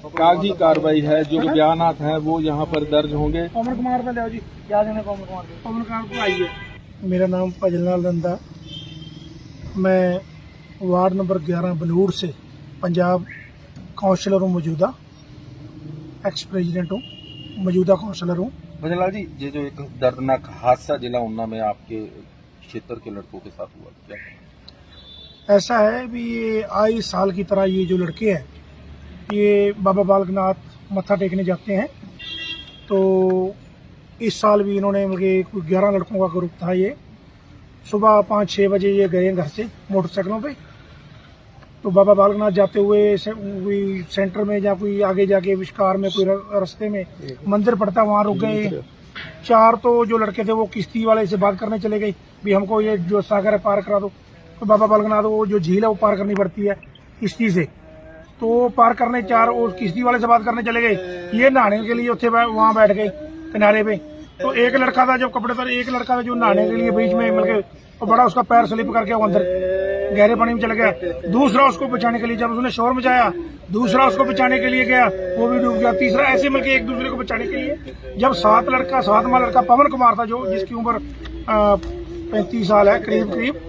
कागजी कार्रवाई है, जो बयानात हैं वो यहाँ पर दर्ज होंगे। पवन कुमार पे ले जी, क्या देना पवन कुमार को आइए। मेरा नाम भजनलाल नंदा, मैं वार्ड नंबर 11 बलूड़ से पंजाब काउंसलर हूँ, मौजूदा एक्स प्रेसिडेंट हूँ, मौजूदा काउंसलर हूँ। भजनलाल जी, ये जो एक दर्दनाक हादसा जिला ऊना में आपके क्षेत्र के लड़कों के साथ हुआ, क्या ऐसा है भी ये आई साल की तरह ये जो लड़के हैं ये बाबा बालकनाथ मत्था टेकने जाते हैं, तो इस साल भी इन्होंने मुझे 11 लड़कों का ग्रुप था। ये सुबह 5-6 बजे ये गए घर से मोटरसाइकिलों पे, तो बाबा बालकनाथ जाते हुए कोई सेंटर में या कोई आगे जाके विस्कार में कोई रास्ते में मंदिर पड़ता है, वहाँ रुक गए। 4 तो जो लड़के थे वो किश्ती वाले से बात करने चले गए भी हमको ये जो सागर है पार करा दो। तो बाबा बालकनाथ वो जो झील है वो पार करनी पड़ती है किश्ती से, तो पार करने 4 और किश्ती वाले से बात करने चले गए। ये नहाने के लिए उत्थे वहाँ बैठ गए किनारे पे। तो एक लड़का था जो कपड़े पर, एक लड़का था जो नहाने के लिए बीच में मिल तो बड़ा उसका पैर स्लिप करके वो अंदर गहरे पानी में चला गया। दूसरा उसको बचाने के लिए जब उसने शोर मचाया, दूसरा उसको बचाने के लिए गया, वो भी डूब गया। तीसरा ऐसे मिलकर एक दूसरे को बचाने के लिए जब 7वां लड़का पवन कुमार था जो जिसकी उम्र 35 साल है करीब,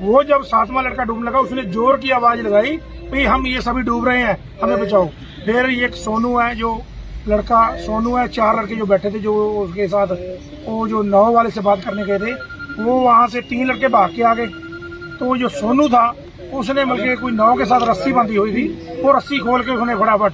वो जब 7वां लड़का डूबने लगा उसने जोर की आवाज लगाई भाई हम ये सभी डूब रहे हैं, हमें बचाओ। फिर एक सोनू है, जो लड़का सोनू है, 4 लड़के जो बैठे थे जो उसके साथ वो जो नाव वाले से बात करने गए थे, वो वहां से 3 लड़के भाग के आ गए। तो जो सोनू था उसने मिलकर कोई नाव के साथ रस्सी बंधी हुई थी, वो रस्सी खोल के उसने फटाफट,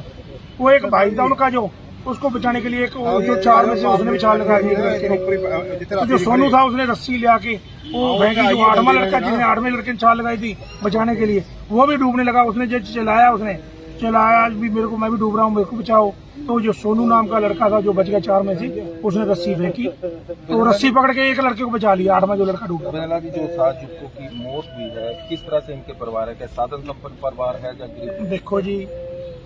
वो एक भाई था उनका जो उसको बचाने के लिए जो 4 में से उसने भी छाल लगा दी। तो जो सोनू था उसने रस्सी ले आके वो फेंकी, जो 8वां लड़का जिसने 8वें लड़के ने छाल लगाई थी बचाने के लिए, वो भी डूबने लगा। उसने जो चलाया भी मेरे को, मैं भी डूब रहा हूँ, मेरे को बचाओ। तो जो सोनू नाम का लड़का था जो बच गया 4 में से, उसने रस्सी फेंकी तो रस्सी पकड़ के एक लड़के को बचा लिया, 8वां जो लड़का डूबा। जो 7 युवकों की मौत हुई है, किस तरह से इनके परिवार है, क्या साधन संपन्न परिवार है या गरीब? देखो जी,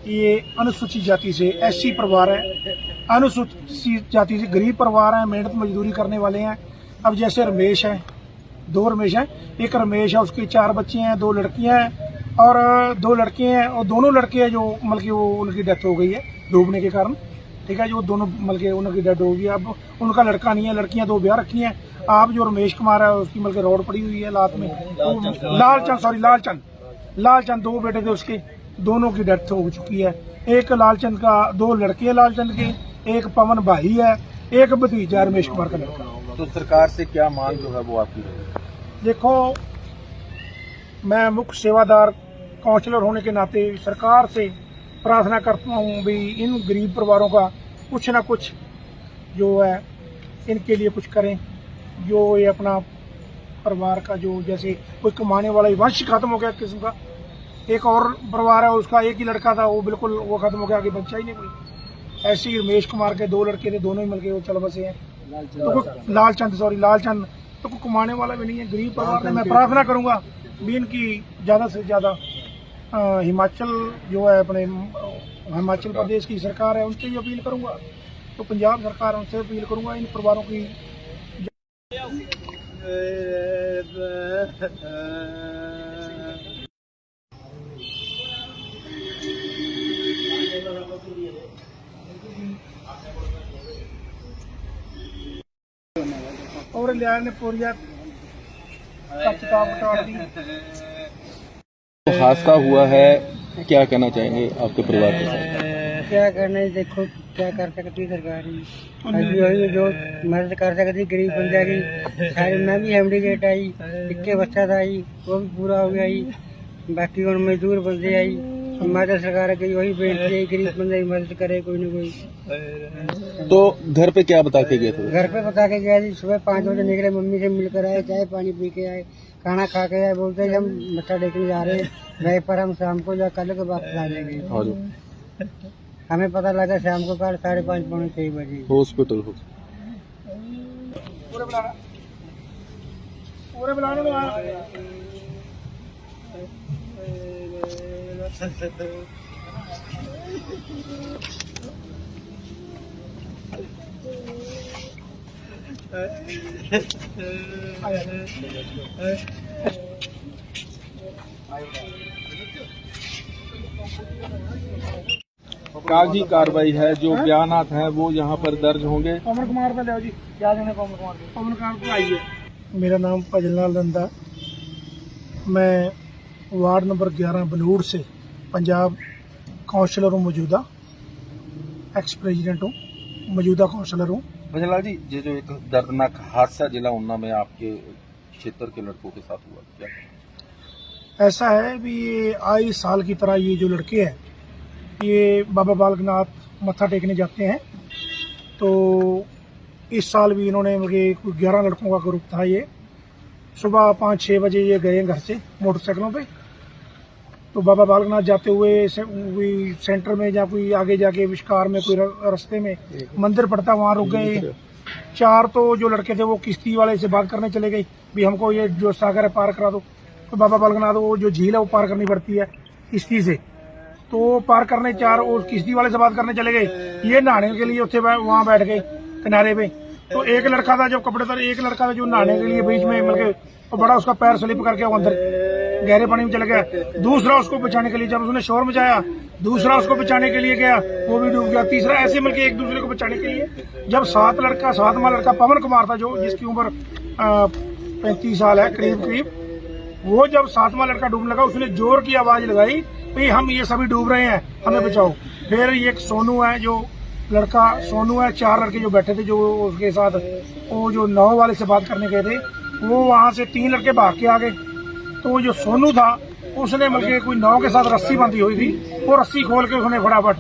ये अनुसूचित जाति से SC परिवार है, अनुसूचित जाति से गरीब परिवार है, मेहनत मजदूरी करने वाले हैं। अब जैसे रमेश है, 2 रमेश हैं, एक रमेश है उसके 4 बच्चे हैं, 2 लड़कियां हैं और 2 लड़के हैं, और दोनों लड़के हैं जो मतलब वो उनकी डेथ हो गई है डूबने के कारण, ठीक है। जो दोनों मतलब उनकी डेथ हो गई, अब उनका लड़का नहीं है, लड़कियां 2 ब्याह रखी हैं। आप जो रमेश कुमार है उसकी मतलब रोड पड़ी हुई है लात में, तो लालचंद 2 बेटे थे उसके, दोनों की डेथ हो चुकी है। एक लालचंद का 2 लड़के हैं लालचंद के, एक पवन भाई है, एक भतीजा है रमेश कुमार का लड़का। तो सरकार से क्या मांग जो है वो आपकी? देखो, मैं मुख्य सेवादार काउंसलर होने के नाते सरकार से प्रार्थना करता हूँ भी इन गरीब परिवारों का कुछ ना कुछ जो है इनके लिए कुछ करें। जो ये अपना परिवार का जो जैसे कोई कमाने वाला वंश खत्म हो गया किस्म का, एक और परिवार है उसका एक ही लड़का था, वो बिल्कुल वो खत्म हो गया, आगे बच्चा ही नहीं कोई। ऐसे ही रमेश कुमार के 2 लड़के थे, दोनों ही मिलकर वो चल बसे हैं। तो लालचंद तो कोई कमाने वाला भी नहीं है, गरीब परिवार है। मैं प्रार्थना करूंगा भी इनकी ज़्यादा से ज़्यादा हिमाचल जो है अपने हिमाचल प्रदेश की सरकार है उनसे भी अपील करूंगा, तो पंजाब सरकार उनसे अपील करूंगा इन परिवारों की। और लिया ने पूरी तो हादसा हुआ है, क्या कहना चाहेंगे आपके परिवार के साथ? क्या करना है, देखो क्या कर सकती सरकार अभी वही जो मदद कर सकती गरीब बंदे की। सारी मैं भी हैंडीकेट आई, इक्के बच्चा था आई, वो भी पूरा हो गया आई, बाकी और मजदूर बंदे आई। हमारे सरकार की वही बेनती है गरीब बंदे की मदद करे कोई न कोई। तो घर पे क्या बता के गए थे? घर पे बता के गया जी, सुबह 5 बजे निकले, मम्मी से मिलकर आए, चाय पानी पी के आए, खाना खा के आए, बोलते हम मत्था टेकने जा रहे हैं वहीं पर, हम शाम को या कल को वापस आ जाएंगे। हमें पता लगा शाम को कल 5:30 पौने 6 बजे हॉस्पिटल कागजी कार्रवाई है, जो बयानात हैं वो यहाँ पर दर्ज होंगे। पवन कुमार पे ले जी, क्या देने पवन कुमार को आइए। मेरा नाम भजन लाल नंदा, मैं वार्ड नंबर 11 बलूड़ से पंजाब काउंसलर हूँ, मौजूदा एक्स प्रेसिडेंट हूँ, मौजूदा काउंसलर हूँ। भजनलाल जी, ये जो एक दर्दनाक हादसा जिला ऊना में आपके क्षेत्र के लड़कों के साथ हुआ, क्या ऐसा है भी ये आई साल की तरह ये जो लड़के हैं ये बाबा बालकनाथ मत्था टेकने जाते हैं। तो इस साल भी इन्होंने कोई 11 लड़कों का ग्रुप था। ये सुबह 5-6 बजे ये गए घर से मोटरसाइकिलों पे। तो बाबा बालकनाथ जाते हुए कोई सेंटर में या कोई आगे जाके विस्कार में कोई रास्ते में मंदिर पड़ता, वहाँ रुक गए। 4 तो जो लड़के थे वो किश्ती वाले से बात करने चले गए भी हमको ये जो सागर है पार करा दो। तो बाबा बालकनाथ वो जो झील है वो पार करनी पड़ती है किश्ती से। तो पार करने 4 और किश्ती वाले से बात करने चले गए। ये नहाने के लिए उत्थे वहाँ बैठ गए किनारे पे। तो एक लड़का था जो कपड़े था, एक लड़का था जो नहाने के लिए बीच में मतलब तो बड़ा उसका पैर स्लिप करके वो अंदर गहरे पानी में चला गया। दूसरा उसको बचाने के लिए जब उसने शोर मचाया, दूसरा उसको बचाने के लिए गया, वो भी डूब गया। तीसरा ऐसे मिलकर एक दूसरे को बचाने के लिए जब 7वां लड़का पवन कुमार था जो जिसकी उम्र 35 साल है करीब, वो जब 7वां लड़का डूबने लगा उसने जोर की आवाज लगाई भाई हम ये सभी डूब रहे हैं, हमें बचाओ। फिर ये एक सोनू है, जो लड़का सोनू है, 4 लड़के जो बैठे थे जो उसके साथ वो जो नाव वाले से बात करने गए थे, वो वहां से 3 लड़के भाग के आ गए। तो जो सोनू था उसने मिलकर कोई नाव के साथ रस्सी बांधी हुई थी, वो रस्सी खोल के उसने फटाफट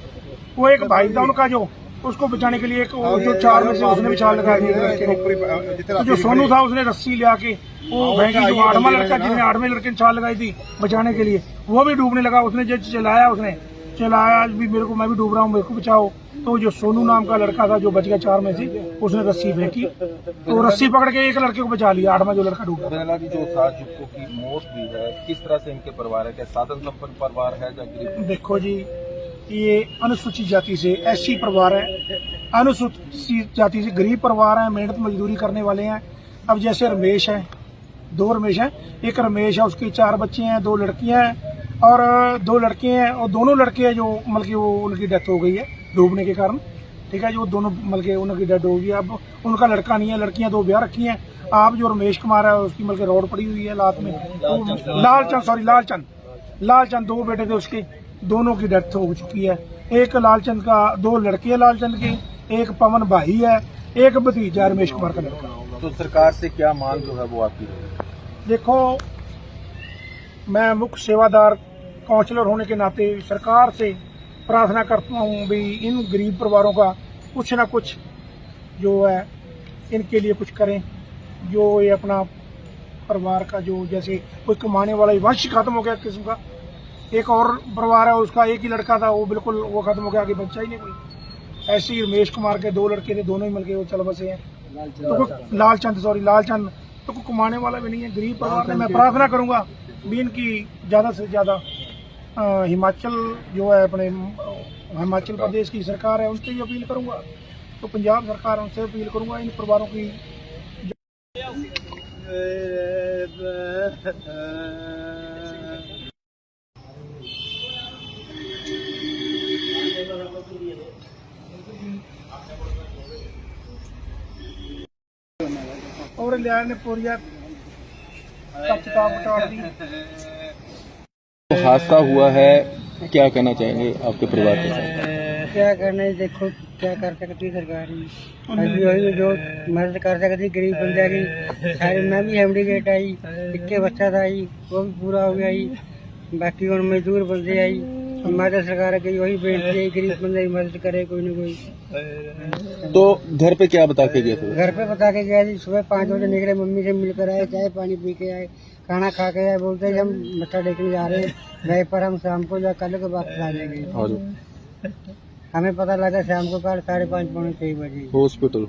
वो एक भाई था उनका जो उसको बचाने के लिए जो 4 में से उसने भी छाल लगा दी। तो जो सोनू था उसने रस्सी ले आके वो भाई जो 8वां लड़का जिसने 8वें लड़के ने छाल लगाई थी बचाने के लिए, वो भी डूबने लगा। उसने जो चलाया भी मेरे को, मैं भी डूब रहा हूँ, मेरे को बचाओ। तो जो सोनू नाम का लड़का था जो बच गया 4 में से, उसने रस्सी फेंकी तो रस्सी पकड़ के एक लड़के को बचा लिया, 8वां जो लड़का डूबा। जो 7 युवकों की मौत हुई है, किस तरह से इनके परिवार है, क्या साधन संपन्न परिवार है या गरीब? देखो जी, ये अनुसूचित जाति से SC परिवार है, अनुसूचित जाति से गरीब परिवार है, मेहनत मजदूरी करने वाले हैं। अब जैसे रमेश है, 2 रमेश हैं, एक रमेश है उसके 4 बच्चे हैं, 2 लड़कियां हैं और 2 लड़के हैं। और दोनों लड़के हैं जो मतलब वो उनकी डेथ हो गई है डूबने के कारण, ठीक है, जो दोनों मतलब उनकी डेथ हो गई है। अब उनका लड़का नहीं है, लड़कियां 2 ब्याह रखी हैं। आप जो रमेश कुमार है उसकी मतलब रोड पड़ी हुई है लात में। लालचंद 2 बेटे थे उसके, दोनों की डेथ हो चुकी है। एक लालचंद का 2 लड़के हैं लालचंद के, एक पवन भाई है, एक भतीजा रमेश कुमार का लड़का। तो सरकार से क्या मांग जो है वो आपकी? देखो, मैं मुख्य सेवादार काउंसलर होने के नाते सरकार से प्रार्थना करता हूँ भी इन गरीब परिवारों का कुछ ना कुछ जो है इनके लिए कुछ करें। जो ये अपना परिवार का जो जैसे कोई कमाने वाला वंश खत्म हो गया किस्म का, एक और परिवार है उसका एक ही लड़का था, वो बिल्कुल वो खत्म हो गया, आगे बच्चा ही नहीं कोई। ऐसे ही रमेश कुमार के 2 लड़के थे, दोनों ही मिलके वो चल बसे हैं। तो लालचंद तो कोई कमाने वाला भी नहीं है, गरीब परिवार ने। मैं प्रार्थना करूंगा भी इनकी ज्यादा से ज्यादा हिमाचल जो है अपने हिमाचल प्रदेश की सरकार है उनसे भी अपील करूंगा, तो पंजाब सरकार है उनसे अपील करूंगा इन परिवारों की। और लिया ने पूरी किताब बता दी। तो हादसा हुआ है, क्या कहना चाहेंगे आपके परिवार के साथ? क्या करना है, देखो क्या कर सकती सरकार अभी वही जो मदद कर सकती गरीब बंदे की। सारे मैं भी हैंडीकेप आई, इक्के बच्चा था आई, वो भी पूरा हो गया आई। बाकी और मजदूर बंदे आई, हमारे सरकार की वही बेनती है गरीब बंदे की मदद करे कोई ना कोई। तो घर पे क्या बता के गए थे? घर पे बता के गया जी, सुबह 5 बजे निकले, मम्मी से मिलकर आए, चाय पानी पी के आए, खाना खा के आए। बोलते हैं हम मत्था टेकने जा रहे हैं, गए पर हम शाम को या कल को वापस आ जाएंगे। हमें पता लगा शाम को कल 5:30 पौने 6 बजे हॉस्पिटल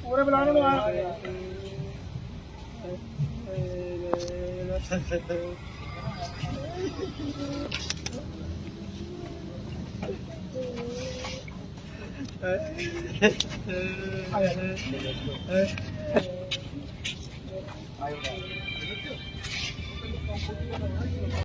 पूरे बुलाने